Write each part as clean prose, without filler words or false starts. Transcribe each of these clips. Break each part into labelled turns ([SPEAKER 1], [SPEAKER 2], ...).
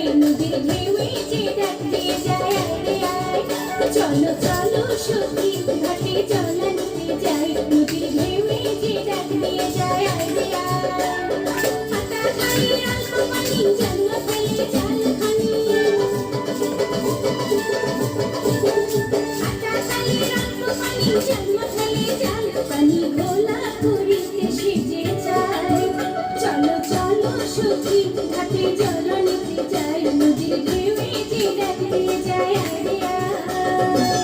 [SPEAKER 1] যাই নদীর ঢেউয়ে যে ডাক দিয়ে যায় আরে আয় চলো চলো সখী ঘাটে জল আনতে যাই নদীর ঢেউয়ে যে ডাক দিয়ে যায় আরে আয় হাতা খাই অল্প পানি জল ফেলে জাল খানি হাতা খাই অল্প পানি জল ফেলে জাল পানি ঘোলা করিতে সেজে যায় চলো চলো সখী ঘাটে জল আনতে যাই নদীর ঢেউয়ে যে ডাক দিয়ে যায় আরে আয়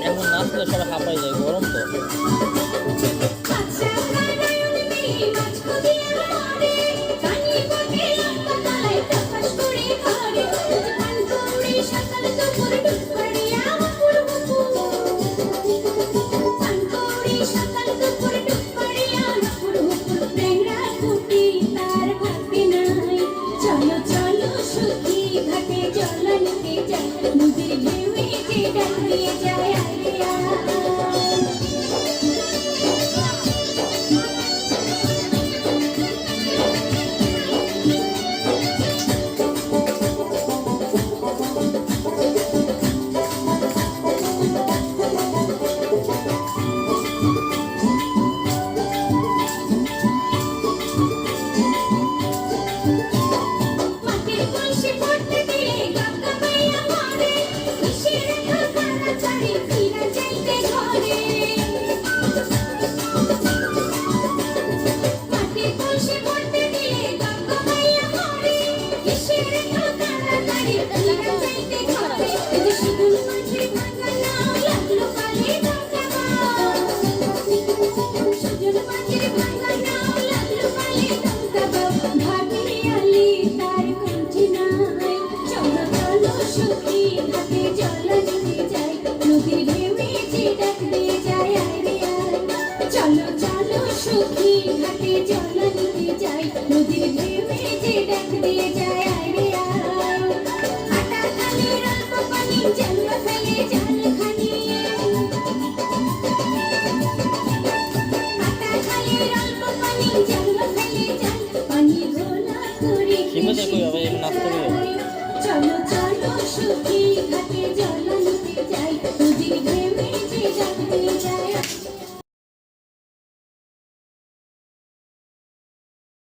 [SPEAKER 2] এমন নাচলে সবাই হাঁপাই যায়, গরম তো।
[SPEAKER 1] চলো চলো সখী ঘাটে জল আনতে যাই নদীর ঢেউয়ে যে ডাক দিয়ে যায় আরে আয় মাটির কলসি পড়তে দিয়ে কাকা পাইয়া মরে কিসের ঠাকানা চারি ফিরা যাইতে ঘরে মাটির কলসি পড়তে দিয়ে কাকা পাইয়া মরে কিসের ঠাকানা চারি ফিরা যাইতে ঘরে যে শিগুল মাঝে ভাঙা নাও লাগলো কালে দমকা সুজন মাঝে ভাঙা নাও লাগলো কালে দমকা ভাগলে আলি তার কঞ্চি নাই চলো চলো সখী ঘাটে জল আনতে যাই নদীর ঢেউয়ে যে ডাক দিয়ে যায় আরে আয় চলো চলো সখী ঘাটে জল আনতে যাই নদীর ঢেউয়ে যে ডাক দিয়ে যায় আরে আয় হাতা খালের অল্প পানি জল ফেলে জাল খানি হাতা খালের অল্প পানি জল ফেলে জাল পানি ঘোলা করিতে
[SPEAKER 2] শিবুদের কই হবে, এমন নাচতে হবে।
[SPEAKER 1] চলো চলো সখী ঘাটে জল আনতে